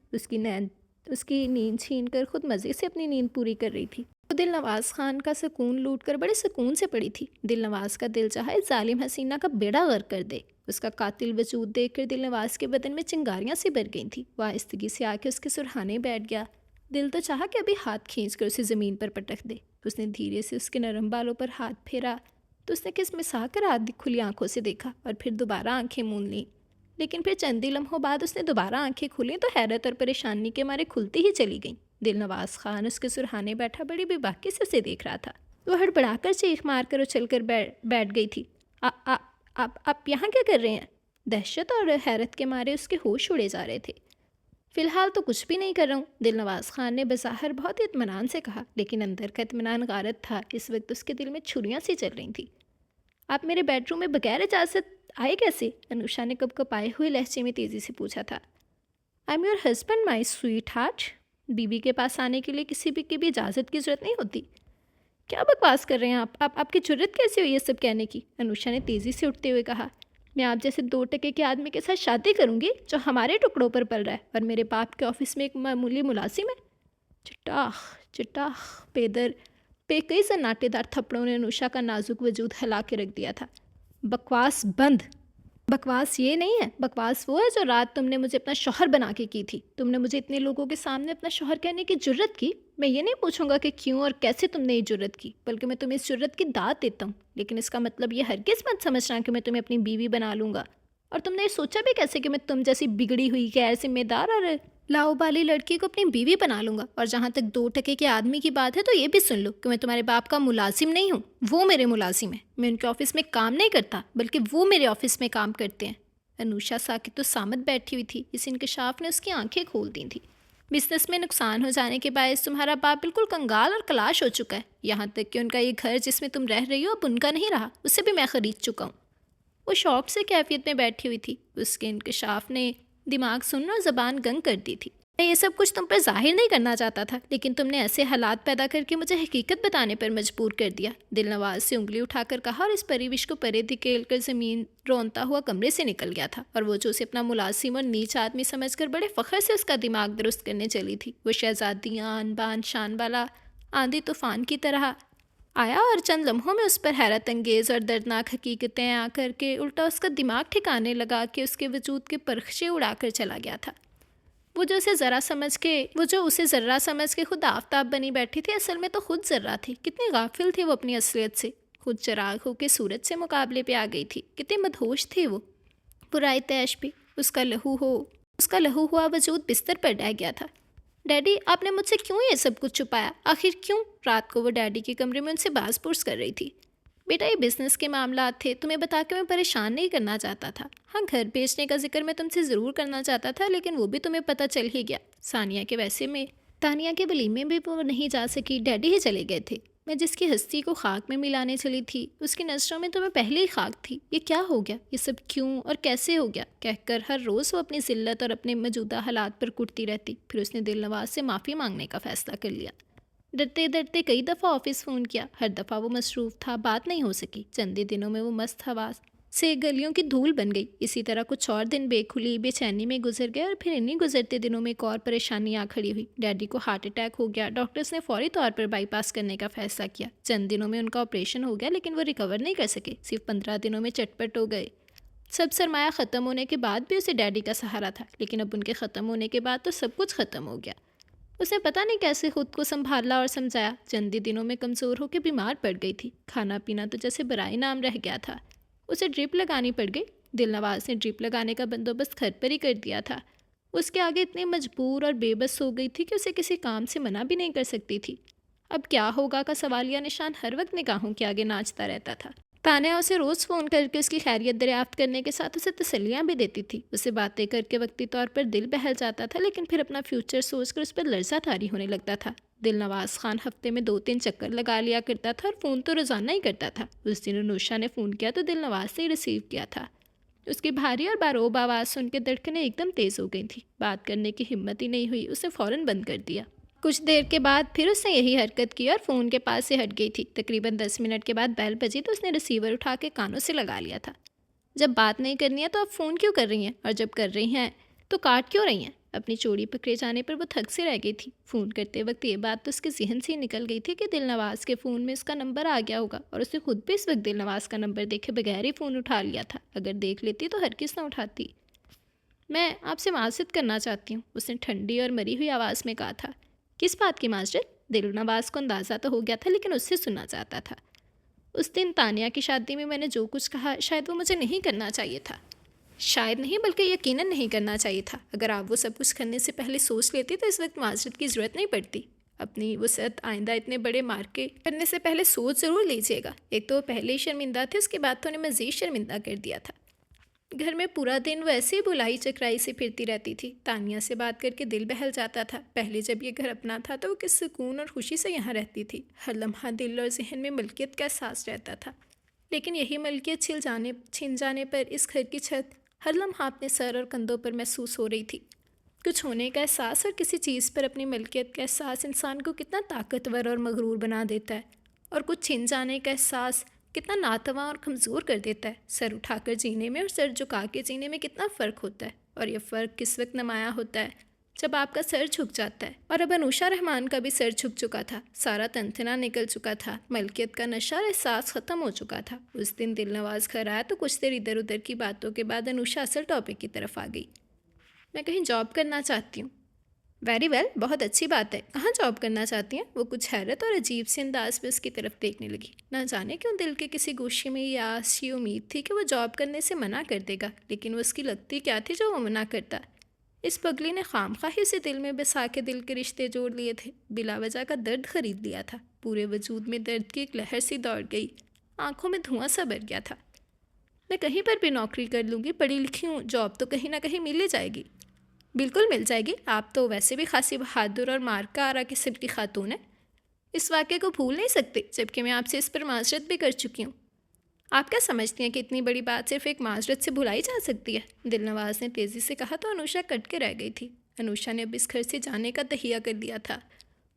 उसकी नींद छीन कर खुद मज़े से अपनी नींद पूरी कर रही थी। वो दिल नवाज खान का सुकून लूट कर बड़े सुकून से पड़ी थी। दिल नवाज का दिल चाहा इस जालिम हसीना का बेड़ा गर्क कर दे। उसका कातिल वजूद देखकर दिल नवाज के बदन में चिंगारियां सी भर गई थी। वह आहिस्तगी से आके उसके सुरहाने बैठ गया। दिल तो चाहा कि अभी हाथ खींच कर उसे ज़मीन पर पटक दे। उसने धीरे से उसके नरम बालों पर हाथ फेरा तो उसने किसमिसा कर हाथ खुली आंखों से देखा और फिर दोबारा आंखें मूंद लीं। लेकिन फिर चंद ही लम्हों बाद उसने दोबारा आंखें खोली तो हैरत और परेशानी के मारे खुलती ही चली गईं। दिल नवाज खान उसके सुरहाने बैठा बड़ी बेबाकी से उसे देख रहा था। वो हड़बड़ाकर चीख मारकर उछलकर बैठ गई थी। आप यहाँ क्या कर रहे हैं? दहशत और हैरत के मारे उसके होश उड़े जा रहे थे। फ़िलहाल तो कुछ भी नहीं कर रहा हूँ, दिल नवाज खान ने बज़ाहिर बहुत ही इत्मीनान से कहा, लेकिन अंदर का इत्मीनान गारत था। इस वक्त उसके दिल में छुरियाँ सी चल रही थी। आप मेरे बेडरूम में बगैर इजाज़त आए कैसे? अनुषा ने कपकपाए हुए लहजे में तेज़ी से पूछा था। I am your husband my sweet heart. बीवी के पास आने के लिए किसी भी की भी इजाज़त की ज़रूरत नहीं होती। क्या बकवास कर रहे हैं आप? आपकी जुर्रत कैसे हुई ये सब कहने की? अनुषा ने तेज़ी से उठते हुए कहा। मैं आप जैसे 2 टके के आदमी के साथ शादी करूंगी जो हमारे टुकड़ों पर पल रहा है और मेरे बाप के ऑफिस में एक मामूली मुलाजिम है। चिट्टाख चिट्टाख पेदर पे कई सन्नाटेदार थप्पड़ों ने अनुषा का नाजुक वजूद हिला के रख दिया था। बकवास बंद। बकवास ये नहीं है, बकवास वो है जो रात तुमने मुझे अपना शौहर बना के की थी। तुमने मुझे इतने लोगों के सामने अपना शौहर कहने की जुर्रत की। मैं ये नहीं पूछूंगा कि क्यों और कैसे तुमने ये जुर्रत की, बल्कि मैं तुम्हें इस जुर्रत की दाद देता हूँ। लेकिन इसका मतलब ये हरगिज़ मत समझना कि मैं तुम्हें अपनी बीवी बना लूँगा। और तुमने ये सोचा भी कैसे कि मैं तुम जैसी बिगड़ी हुई गैर जिम्मेदार और लाओबाली लड़की को अपनी बीवी बना लूँगा। और जहाँ तक 2 टके के आदमी की बात है तो ये भी सुन लो कि मैं तुम्हारे बाप का मुलाजिम नहीं हूँ, वो मेरे मुलाजिम है। मैं उनके ऑफिस में काम नहीं करता, बल्कि वो मेरे ऑफिस में काम करते हैं। अनुषा साकित तो सामत बैठी हुई थी। इस इंकशाफ ने उसकी आंखें खोल दी थी। बिजनेस में नुकसान हो जाने के बायस तुम्हारा बाप बिल्कुल कंगाल और कलाश हो चुका है। यहाँ तक कि उनका ये घर जिसमें तुम रह रही हो अब उनका नहीं रहा, उसे भी मैं ख़रीद चुका हूँ। वो शौक से कैफियत में बैठी हुई थी। उसके इंकशाफ ने दिमाग सुनना और ज़बान गंग कर दी थी। मैं ये सब कुछ तुम पर जाहिर नहीं करना चाहता था, लेकिन तुमने ऐसे हालात पैदा करके मुझे हकीकत बताने पर मजबूर कर दिया। दिलनवाज से उंगली उठाकर कहा और इस परिविश को परे धकेल कर ज़मीन रोनता हुआ कमरे से निकल गया था। और वो जो उसे अपना मुलाजिम और नीच आदमी समझकर बड़े फ़ख्र से उसका दिमाग दुरुस्त करने चली थी, वो शहजादियाँ अनबान शान वाला आंधी तूफ़ान की तरह आया और चंद लम्हों में उस पर हैरत अंगेज़ और दर्दनाक हकीकतें आकर के उल्टा उसका दिमाग ठिकाने लगा के उसके वजूद के परखचे उड़ाकर चला गया था। वो जो उसे ज़र्रा समझ के खुद आफताब बनी बैठी थी, असल में तो खुद ज़र्रा थी। कितनी गाफिल थी वो अपनी असलियत से। खुद चिराग होकर सूरज से मुकाबले पे आ गई थी। कितनी मदहोश थी वो। बुराई तैश भी उसका लहू हुआ वजूद बिस्तर पर डह गया था। डैडी, आपने मुझसे क्यों ये सब कुछ छुपाया? आखिर क्यों? रात को वो डैडी के कमरे में उनसे बाज पुरस कर रही थी। बेटा, ये बिज़नेस के मामला थे, तुम्हें बता के मैं परेशान नहीं करना चाहता था। हाँ, घर बेचने का जिक्र मैं तुमसे ज़रूर करना चाहता था, लेकिन वो भी तुम्हें पता चल ही गया। तानिया के वलीमे में भी वो नहीं जा सकी, डैडी ही चले गए थे। मैं जिसकी हस्ती को खाक में मिलाने चली थी, उसकी नज़रों में तो मैं पहले ही खाक थी। ये क्या हो गया? ये सब क्यों और कैसे हो गया? कहकर हर रोज़ वो अपनी ज़िल्लत और अपने मौजूदा हालात पर कुटती रहती। फिर उसने दिलनवाज से माफ़ी मांगने का फ़ैसला कर लिया। डरते डरते कई दफ़ा ऑफिस फ़ोन किया। हर दफ़ा वो मसरूफ़ था, बात नहीं हो सकी। चंद दिनों में वो मस्त हवा से गलियों की धूल बन गई। इसी तरह कुछ और दिन बेखुली बेचैनी में गुजर गए और फिर इन्हीं गुजरते दिनों में एक और परेशानी आ खड़ी हुई। डैडी को हार्ट अटैक हो गया। डॉक्टर्स ने फौरी तौर पर बाईपास करने का फैसला किया। चंद दिनों में उनका ऑपरेशन हो गया, लेकिन वो रिकवर नहीं कर सके। सिर्फ 15 दिनों में चटपट हो गए। सब सरमाया ख़त्म होने के बाद भी उसे डैडी का सहारा था, लेकिन अब उनके ख़त्म होने के बाद तो सब कुछ ख़त्म हो गया। उसने पता नहीं कैसे खुद को संभाला और समझाया। चंद ही दिनों में कमज़ोर होकर बीमार पड़ गई थी। खाना पीना तो जैसे बराए नाम रह गया था। उसे ड्रिप लगानी पड़ गई। दिलनवाज ने ड्रिप लगाने का बंदोबस्त घर पर ही कर दिया था। उसके आगे इतनी मजबूर और बेबस हो गई थी कि उसे किसी काम से मना भी नहीं कर सकती थी। अब क्या होगा का सवालिया निशान हर वक्त निगाहों के आगे नाचता रहता था। तानिया उसे रोज़ फ़ोन करके उसकी खैरियत दरियाफ्त करने के साथ उसे तसल्लियाँ भी देती थी। उसे बातें करके वक्ती तौर पर दिल बहल जाता था, लेकिन फिर अपना फ्यूचर सोचकर उस पर लर्जा तारी होने लगता था। दिलनवाज खान हफ्ते में 2-3 चक्कर लगा लिया करता था और फ़ोन तो रोज़ाना ही करता था। उस दिन अनुषा ने फ़ोन किया तो दिलनवाज से ही रिसीव किया था। उसकी भारी और बारोब आवाज़ सुन के धड़कनें एकदम तेज़ हो गई थी। बात करने की हिम्मत ही नहीं हुई। उसने फ़ौरन बंद कर दिया। कुछ देर के बाद फिर उसने यही हरकत की और फ़ोन के पास से हट गई थी। तकरीबन 10 मिनट के बाद बेल बजी तो उसने रिसीवर उठा के कानों से लगा लिया था। जब बात नहीं करनी है तो आप फ़ोन क्यों कर रही हैं, और जब कर रही हैं तो काट क्यों रही हैं? अपनी चोरी पकड़े जाने पर वो थक से रह गई थी। फ़ोन करते वक्त ये बात तो उसके जहन से ही निकल गई थी कि दिलनवाज के फ़ोन में उसका नंबर आ गया होगा, और उसने खुद भी इस वक्त दिलनवाज का नंबर देखे बगैर ही फ़ोन उठा लिया था। अगर देख लेती तो हरगिज़ ना उठाती। मैं आपसे माज़रत करना चाहती हूँ, उसने ठंडी और मरी हुई आवाज़ में कहा था। किस बात की माज़रत? दिलनवाज को अंदाज़ा तो हो गया था, लेकिन उससे सुनना चाहता था। उस दिन तानिया की शादी में मैंने जो कुछ कहा, शायद वो मुझे नहीं करना चाहिए था। शायद नहीं, बल्कि यकीनन नहीं करना चाहिए था। अगर आप वो सब कुछ करने से पहले सोच लेती तो इस वक्त माज़रत की ज़रूरत नहीं पड़ती। अपनी वसअत आइंदा इतने बड़े मार्के करने से पहले सोच ज़रूर लीजिएगा। एक तो वो पहले ही शर्मिंदा थे, उसके बाद तो उन्हें मज़ीद शर्मिंदा कर दिया था। घर में पूरा दिन वो ऐसे ही बुलाई चकराई से फिरती रहती थी। तानिया से बात करके दिल बहल जाता था। पहले जब ये घर अपना था तो वो किस सुकून और खुशी से यहाँ रहती थी। हर लम्हा दिल और जहन में मलकियत का एहसास रहता था। लेकिन यही मलकियत छिन जाने पर इस घर की छत हर लम्हा अपने सर और कंधों पर महसूस हो रही थी। कुछ होने का एहसास और किसी चीज़ पर अपनी मलकियत का एहसास इंसान को कितना ताकतवर और मगरूर बना देता है, और कुछ छिन जाने का एहसास कितना नातवा और कमज़ोर कर देता है। सर उठाकर जीने में और सर झुका के जीने में कितना फ़र्क होता है। और ये फ़र्क किस वक्त नुमाया होता है? जब आपका सर झुक जाता है। और अब अनुषा रहमान का भी सर झुक चुका था, सारा तंतना निकल चुका था, मलकियत का नशा और एहसास ख़त्म हो चुका था। उस दिन दिलनवाज घर आया तो कुछ देर इधर उधर की बातों के बाद अनुषा असल टॉपिक की तरफ आ गई। मैं कहीं जॉब करना चाहती हूँ। वेरी वेल, बहुत अच्छी बात है। कहाँ जॉब करना चाहती हैं? वो कुछ हैरत और अजीब से अंदाज में उसकी तरफ देखने लगी। ना जाने क्यों दिल के किसी गोशी में ये आस, ये उम्मीद थी कि वो जॉब करने से मना कर देगा, लेकिन वो उसकी लगती क्या थी जो वो मना करता। इस पगली ने खामख्वाही उसे दिल में बसा के दिल के रिश्ते जोड़ लिए थे, बिला वजह का दर्द खरीद लिया था। पूरे वजूद में दर्द की एक लहर सी दौड़ गई, आंखों में धुआं सा भर गया था। मैं कहीं पर भी नौकरी कर लूँगी, पढ़ी लिखी हूँ, जॉब तो कहीं ना कहीं मिल ही जाएगी। बिल्कुल मिल जाएगी, आप तो वैसे भी खासी बहादुर और मार्का आरा किस्म की खातून है। इस वाक़े को भूल नहीं सकती, जबकि मैं आपसे इस पर माजरत भी कर चुकी हूँ। आप क्या समझती हैं कि इतनी बड़ी बात सिर्फ एक माजरत से भुलाई जा सकती है? दिलनवाज ने तेज़ी से कहा तो अनुषा कट के रह गई थी। अनुषा ने अब इस घर से जाने का तहिया कर दिया था।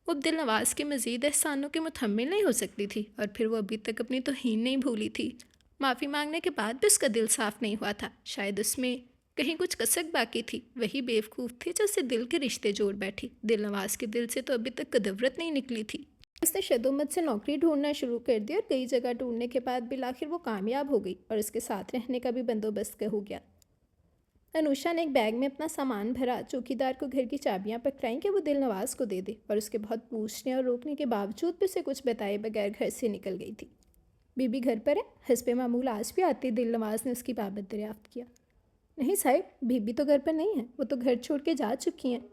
वो अब दिलनवाज के मज़ीद एहसानों के मुतहम्मिल नहीं हो सकती थी, और फिर वो अभी तक अपनी तौहीन नहीं भूली थी। माफ़ी मांगने के बाद भी उसका दिल साफ़ नहीं हुआ था। शायद उसमें कहीं कुछ कसक बाकी थी। वही बेवकूफ़ थी जो उससे दिल के रिश्ते जोड़ बैठी। दिलनवाज के दिल से तो अभी तक कदवरत नहीं निकली थी। उसने शदोमत से नौकरी ढूंढना शुरू कर दी और कई जगह ढूंढने के बाद भी आखिर वो कामयाब हो गई और उसके साथ रहने का भी बंदोबस्त हो गया। अनुषा ने एक बैग में अपना सामान भरा, चौकीदार को घर की चाबियां पकड़ाई कि वो दिलनवाज को दे दे, और उसके बहुत पूछने और रोकने के बावजूद भी उसे कुछ बताए बगैर घर से निकल गई थी। बीबी घर पर है? हस्बे मामूल आज भी आती? दिलनवाज ने उसकी बाबत दरियाफ्त किया। नहीं साहिब, बीबी तो घर पर नहीं है, वो तो घर छोड़ के जा चुकी हैं।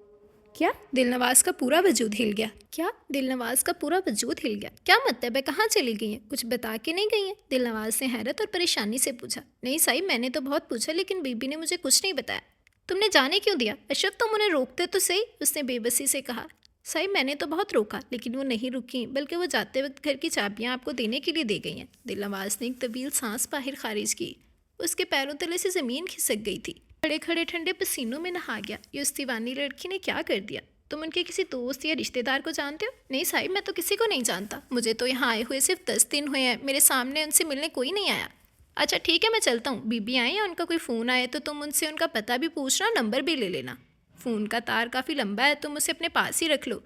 क्या? दिलनवाज का पूरा वजूद हिल गया। क्या? दिलनवाज का पूरा वजूद हिल गया? क्या मतलब है? कहाँ चली गई हैं? कुछ बता के नहीं गई हैं? दिलनवाज ने हैरत और परेशानी से पूछा। नहीं साहिब, मैंने तो बहुत पूछा, लेकिन बीबी ने मुझे कुछ नहीं बताया। तुमने जाने क्यों दिया? अशरफ, तुम उन्हें रोकते तो सही, उसने बेबसी से कहा। साहिब, मैंने तो बहुत रोका, लेकिन वो नहीं रुकी, बल्कि वो जाते वक्त घर की चाबियाँ आपको देने के लिए दे गई हैं। दिलनवाज ने एक तवील सांस बाहर खारिज की। उसके पैरों तले से ज़मीन खिसक गई थी। खड़े खड़े ठंडे पसीनों में नहा गया। ये उस दीवानी लड़की ने क्या कर दिया? तुम उनके किसी दोस्त या रिश्तेदार को जानते हो? नहीं साहिब, मैं तो किसी को नहीं जानता। मुझे तो यहाँ आए हुए सिर्फ 10 दिन हुए हैं। मेरे सामने उनसे मिलने कोई नहीं आया। अच्छा ठीक है, मैं चलता हूँ। बीबी आए या उनका कोई फ़ोन आए तो तुम उनसे उनका पता भी पूछना, नंबर भी ले लेना। फ़ोन का तार काफ़ी लंबा है, तुम उसे अपने पास ही रख लो।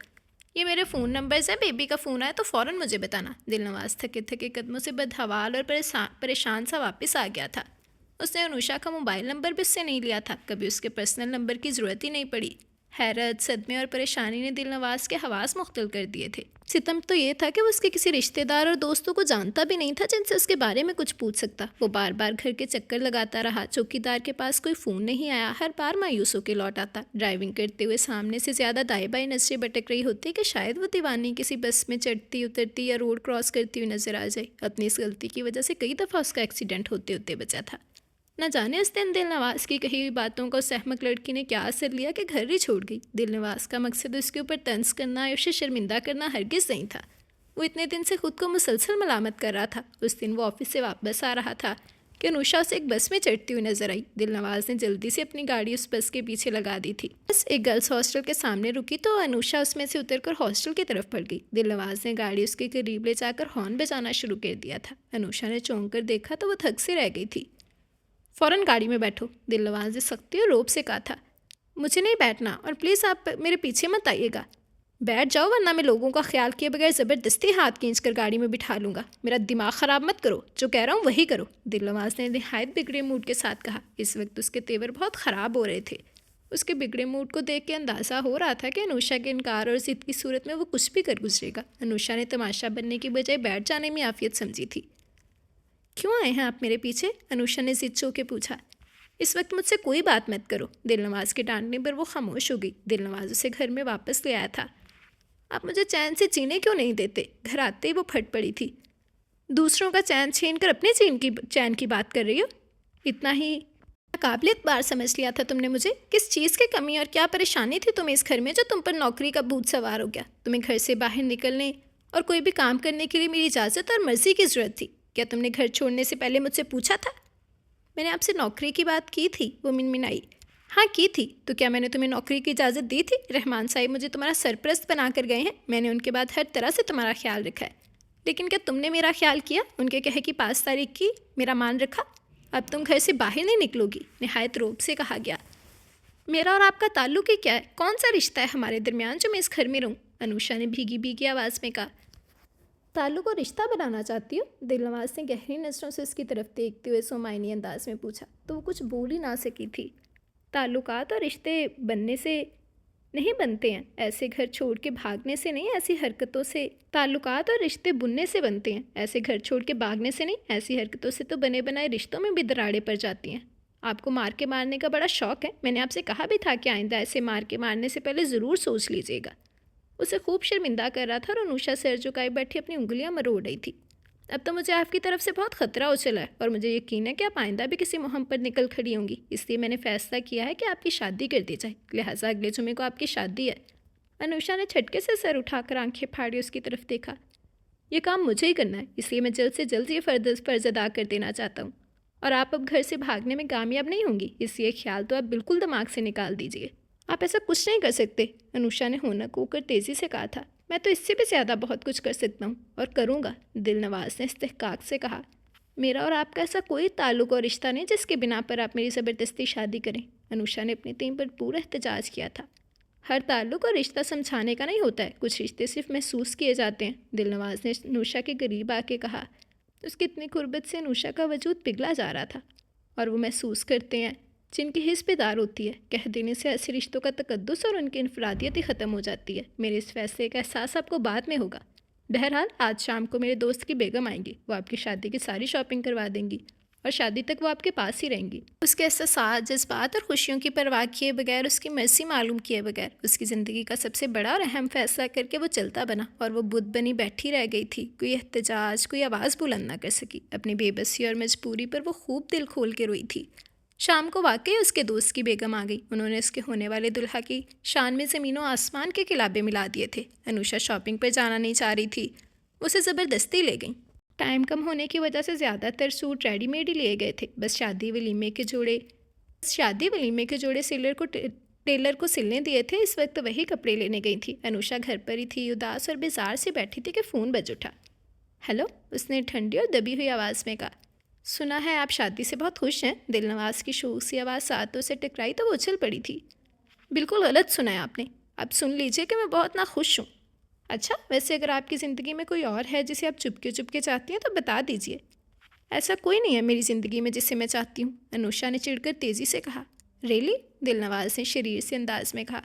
ये मेरे फ़ोन नंबर्स है, बेबी का फ़ोन आया तो फ़ौरन मुझे बताना। दिलनवाज थके थके कदमों से बदहवाल और परेशान सा वापस आ गया था। उसने अनुषा का मोबाइल नंबर भी उससे नहीं लिया था, कभी उसके पर्सनल नंबर की ज़रूरत ही नहीं पड़ी। हैरत, सदमे और परेशानी ने दिलनवाज के हवास मुख्तल कर दिए थे। सितम तो ये था कि वो उसके किसी रिश्तेदार और दोस्तों को जानता भी नहीं था जिनसे उसके बारे में कुछ पूछ सकता। वो बार बार घर के चक्कर लगाता रहा। चौकीदार के पास कोई फ़ोन नहीं आया। हर बार मायूस होकर लौट आता। ड्राइविंग करते हुए सामने से ज़्यादा दाएं बाएं नजरें भटक रही होती कि शायद वो दीवानी किसी बस में चढ़ती उतरती या रोड क्रॉस करती हुई नजर आ जाए। अपनी इस गलती की वजह से कई दफ़ा उसका एक्सीडेंट होते होते बचा था। न जाने उस दिन दिलनवाज की कही हुई बातों का उस अहमक लड़की ने क्या असर लिया कि घर ही छोड़ गई। दिलनवाज का मकसद उसके ऊपर तंज करना या उसे शर्मिंदा करना हरगिज़ नहीं था। वो इतने दिन से खुद को मुसलसल मलामत कर रहा था। उस दिन वो ऑफिस से वापस आ रहा था कि अनुषा उसे एक बस में चढ़ती हुई नजर आई। दिलनवाज ने जल्दी से अपनी गाड़ी उस बस के पीछे लगा दी थी। बस एक गर्ल्स हॉस्टल के सामने रुकी तो अनुषा उसमें से उतरकर हॉस्टल की तरफ बढ़ गई। दिलनवाज ने गाड़ी उसके करीब ले जाकर हॉर्न बजाना शुरू कर दिया था। अनुषा ने चौंक कर देखा तो वो थक से रह गई थी। फ़ौरन गाड़ी में बैठो, दिलनवाज ने सख्ती और रोब से कहा था। मुझे नहीं बैठना, और प्लीज़ आप मेरे पीछे मत आइएगा। बैठ जाओ, वरना मैं लोगों का ख्याल किए बगैर ज़बरदस्ती हाथ खींच कर गाड़ी में बिठा लूँगा। मेरा दिमाग ख़राब मत करो, जो कह रहा हूँ वही करो, दिलनवाज ने निहायत बिगड़े मूड के साथ कहा। इस वक्त उसके तेवर बहुत ख़राब हो रहे थे। उसके बिगड़े मूड को देख के अंदाज़ा हो रहा था कि अनुषा के इनकार और ज़िद की सूरत में वो कुछ भी कर गुजरेगा। अनुषा ने तमाशा बनने की बजाय बैठ जाने में आफियत समझी थी। क्यों आए हैं आप मेरे पीछे? अनुषा ने ज़िद चो के पूछा। इस वक्त मुझसे कोई बात मत करो। दिलनवाज के डांटने पर वो खामोश हो गई। दिलनवाज उसे घर में वापस ले आया था। आप मुझे चैन से जीने क्यों नहीं देते? घर आते ही वो फट पड़ी थी। दूसरों का चैन छीन कर अपने चैन की बात कर रही हो? इतना ही काबिलियत बार समझ लिया था तुमने मुझे? किस चीज़ की कमी और क्या परेशानी थी तुम्हें इस घर में जो तुम पर नौकरी का भूत सवार हो गया? तुम्हें घर से बाहर निकलने और कोई भी काम करने के लिए मेरी इजाज़त और मर्ज़ी की ज़रूरत थी? क्या तुमने घर छोड़ने से पहले मुझसे पूछा था? मैंने आपसे नौकरी की बात की थी, वो मिनमिनाई। हाँ की थी, तो क्या मैंने तुम्हें नौकरी की इजाज़त दी थी? रहमान साहिब मुझे तुम्हारा सरपरस्त बना कर गए हैं। मैंने उनके बाद हर तरह से तुम्हारा ख्याल रखा है। लेकिन क्या तुमने मेरा ख्याल किया? उनके कहे कि 5 तारीख की मेरा मान रखा? अब तुम घर से बाहर नहीं निकलोगी, निहायत रौब से कहा गया। मेरा और आपका ताल्लुक ही क्या है? कौन सा रिश्ता है हमारे दरमियान जो मैं इस घर में रहूं? अनुषा ने भीगी भीगी आवाज़ में कहा। ताल्लुक और रिश्ता बनाना चाहती हो? दिलनवाज ने गहरी नज़रों से उसकी तरफ देखते हुए सोमायनी अंदाज में पूछा। तो वो कुछ बोल ही ना सकी थी। ताल्लुकात और रिश्ते बनने से नहीं बनते हैं, ऐसे घर छोड़ के भागने से नहीं, ऐसी हरकतों से। ताल्लुकात और रिश्ते बुनने से बनते हैं, ऐसे घर छोड़ के भागने से नहीं, ऐसी हरकतों से तो बने बनाए रिश्तों में भी दरारें पड़ जाती हैं। आपको मार के मारने का बड़ा शौक है। मैंने आपसे कहा भी था कि आइंदा ऐसे मार के मारने से पहले ज़रूर सोच लीजिएगा। उसे खूब शर्मिंदा कर रहा था और अनुषा सिर झुकाए बैठी अपनी उंगलियां मरोड़ रही थी। अब तो मुझे आपकी तरफ से बहुत ख़तरा हो चला है और मुझे यकीन है कि आप आइंदा भी किसी मुहिम पर निकल खड़ी होंगी, इसलिए मैंने फ़ैसला किया है कि आपकी शादी कर दी जाए। लिहाजा अगले जुमे को आपकी शादी है। अनुषा ने झटके से सर उठाकर आंखें फाड़ी उसकी तरफ देखा। ये काम मुझे ही करना है, इसलिए मैं जल्द से जल्द ये फ़र्ज़ अदा कर देना चाहता हूँ। और आप अब घर से भागने में कामयाब नहीं होंगी, इसलिए ख्याल तो आप बिल्कुल दिमाग से निकाल दीजिए। आप ऐसा कुछ नहीं कर सकते, अनुषा ने होनक होकर तेज़ी से कहा था। मैं तो इससे भी ज़्यादा बहुत कुछ कर सकता हूँ और करूँगा, दिलनवाज ने इस्तेहकाक से कहा। मेरा और आपका ऐसा कोई ताल्लुक और रिश्ता नहीं जिसके बिना पर आप मेरी ज़बरदस्ती शादी करें, अनुषा ने अपनी टीम पर पूरा एहतजाज किया था। हर ताल्लुक और रिश्ता समझाने का नहीं होता है, कुछ रिश्ते सिर्फ महसूस किए जाते हैं, दिलनवाज ने अनुषा के करीब आके कहा। उसकी इतनी गुर्बत से अनुषा का वजूद पिघला जा रहा था। और वो महसूस करते हैं जिनकी हिस्स बेदार होती है, कह देने से ऐसे रिश्तों का तकद्दुस और उनकी इनफरादियत ही ख़त्म हो जाती है। मेरे इस फैसले का एहसास आपको बाद में होगा। बहरहाल आज शाम को मेरे दोस्त की बेगम आएंगी, वो आपकी शादी की सारी शॉपिंग करवा देंगी और शादी तक वो आपके पास ही रहेंगी। उसके एहसास, जज्बात और खुशियों की परवाह किए बगैर, उसकी मर्जी मालूम किए बगैर उसकी ज़िंदगी का सबसे बड़ा और अहम फैसला करके वो चलता बना और वो बुत बनी बैठी रह गई थी। कोई एहतजाज, कोई आवाज़ बुलंद ना कर सकी। अपनी बेबसी और मजबूरी पर वो खूब दिल खोल के रोई थी। शाम को वाकई उसके दोस्त की बेगम आ गई। उन्होंने उसके होने वाले दुल्हा की शान में ज़मीनों आसमान के किलाबे मिला दिए थे। अनुषा शॉपिंग पर जाना नहीं चाह रही थी, उसे ज़बरदस्ती ले गई। टाइम कम होने की वजह से ज़्यादातर सूट रेडीमेड ही लिए गए थे। बस शादी वलीमे के जोड़े टेलर को सिलने दिए थे। इस वक्त वही कपड़े लेने गई थी। अनुषा घर पर ही थी, उदास और बेजार से बैठी थी कि फ़ोन बज उठा। हेलो, उसने ठंडी और दबी हुई आवाज़ में कहा। सुना है आप शादी से बहुत खुश हैं। दिलनवाज की शोक सी आवाज़ सातों से टकराई तो वो उछल पड़ी थी। बिल्कुल गलत सुना है आपने। अब सुन लीजिए कि मैं बहुत ना खुश हूँ। अच्छा, वैसे अगर आपकी ज़िंदगी में कोई और है जिसे आप चुपके चुपके चाहती हैं तो बता दीजिए। ऐसा कोई नहीं है मेरी ज़िंदगी में जिसे मैं चाहती हूँ, अनुषा ने चिढ़कर तेज़ी से कहा। रियली? दिलनवाज ने शरीर से अंदाज में कहा।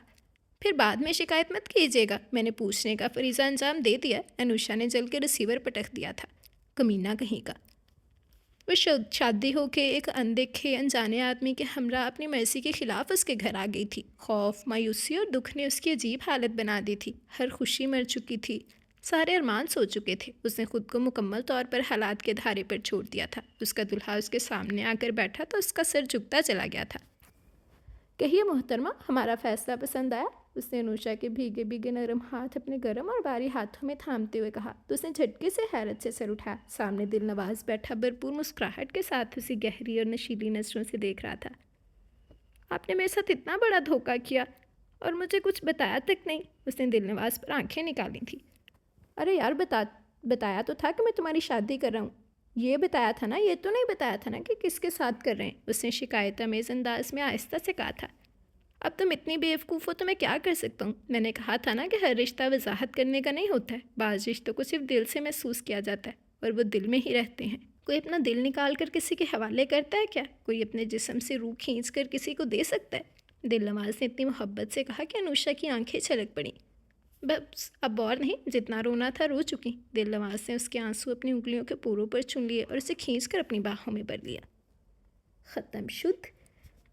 फिर बाद में शिकायत मत कीजिएगा, मैंने पूछने का फरीज़ा अंजाम दे दिया। अनुषा ने जल के रिसीवर पटक दिया था। कमीना कहीं का। वो शादी होके एक अनदेखे अनजाने आदमी के हमरा अपनी मर्जी के खिलाफ उसके घर आ गई थी। खौफ, मायूसी और दुख ने उसकी अजीब हालत बना दी थी। हर खुशी मर चुकी थी, सारे अरमान सो चुके थे। उसने खुद को मुकम्मल तौर पर हालात के धारे पर छोड़ दिया था। उसका दुल्हा उसके सामने आकर बैठा तो उसका सर झुकता चला गया था। कहिए मोहतरमा, हमारा फ़ैसला पसंद आया? उसने अनुषा के भीगे भीगे नरम हाथ अपने गर्म और भारी हाथों में थामते हुए कहा। तो उसने झटके से हैरत से सर उठाया। सामने दिलनवाज बैठा भरपूर मुस्कुराहट के साथ उसी गहरी और नशीली नज़रों से देख रहा था। आपने मेरे साथ इतना बड़ा धोखा किया और मुझे कुछ बताया तक नहीं। उसने दिलनवाज पर आंखें निकाली थी। अरे यार, बताया तो था कि मैं तुम्हारी शादी कर रहा हूँ। ये बताया था ना, ये तो नहीं बताया था ना कि किसके साथ कर रहे हैं, उसने शिकायत अमेज़ अंदाज में आहिस्ता से कहा था। अब तुम इतनी बेवकूफ़ हो तो मैं क्या कर सकता हूँ? मैंने कहा था ना कि हर रिश्ता वजाहत करने का नहीं होता है। बाज़ रिश्तों को सिर्फ दिल से महसूस किया जाता है और वो दिल में ही रहते हैं। कोई अपना दिल निकाल कर किसी के हवाले करता है क्या? कोई अपने जिस्म से रूह खींच कर किसी को दे सकता है? दिलनवाज ने इतनी मोहब्बत से कहा कि अनुषा की आंखें छलक पड़ी। बस अब और नहीं, जितना रोना था रो चुकी। दिलनवाज ने उसके आंसू अपनी उंगलियों के पोरों पर चुन लिए और उसे खींचकर अपनी बाहों में भर लिया। ख़त्म शुद्ध।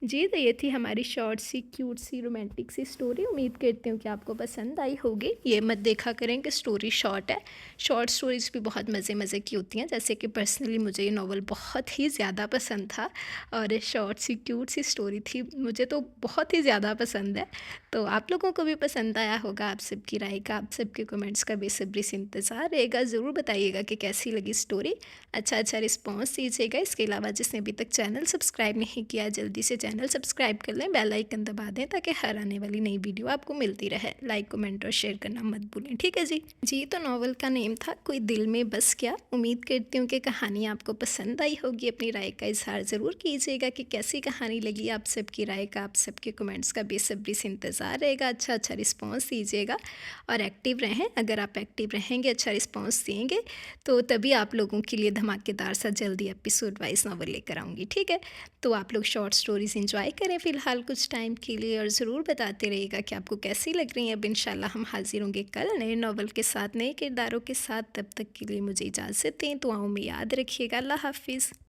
जी, तो ये थी हमारी शॉर्ट सी क्यूट सी रोमांटिक सी स्टोरी। उम्मीद करती हूँ कि आपको पसंद आई होगी। ये मत देखा करें कि स्टोरी शॉर्ट है। शॉर्ट स्टोरीज़ भी बहुत मज़े की होती हैं। जैसे कि पर्सनली मुझे ये नावल बहुत ही ज़्यादा पसंद था और शॉर्ट सी क्यूट सी स्टोरी थी, मुझे तो बहुत ही ज़्यादा पसंद है। तो आप लोगों को भी पसंद आया होगा। आप सबकी राय का, आप सबके कमेंट्स का बेसब्री से इंतज़ार रहेगा। ज़रूर बताइएगा कि कैसी लगी स्टोरी। अच्छा रिस्पॉन्स दीजिएगा। इसके अलावा जिसने अभी तक चैनल सब्सक्राइब नहीं किया, जल्दी से चैनल चैनल सब्सक्राइब कर लें, बेल आइकन दबा दें ताकि हर आने वाली नई वीडियो आपको मिलती रहे। लाइक, कमेंट और शेयर करना मत भूलें, ठीक है जी। जी, तो नॉवल का नेम था कोई दिल में बस क्या। उम्मीद करती हूँ कि कहानी आपको पसंद आई होगी। अपनी राय का इज़हार ज़रूर कीजिएगा कि कैसी कहानी लगी। आप सबकी राय का, आप सबके कमेंट्स का बेसब्री से इंतज़ार रहेगा। अच्छा रिस्पॉन्स दीजिएगा और एक्टिव रहें। अगर आप एक्टिव रहेंगे, अच्छा रिस्पॉन्स देंगे तो तभी आप लोगों के लिए धमाकेदार सा जल्दी एपिसोड वाइज नॉवल लेकर आऊँगी, ठीक है। तो आप लोग शॉर्ट स्टोरीज़ एंजॉय करें फ़िलहाल कुछ टाइम के लिए और ज़रूर बताते रहिएगा कि आपको कैसी लग रही हैं। अब इंशाल्लाह हम हाज़िर होंगे कल नए नॉवल के साथ, नए किरदारों के साथ। तब तक के लिए मुझे इजाज़त दें। दुआओं में याद रखिएगा। अल्लाह हाफ़िज़।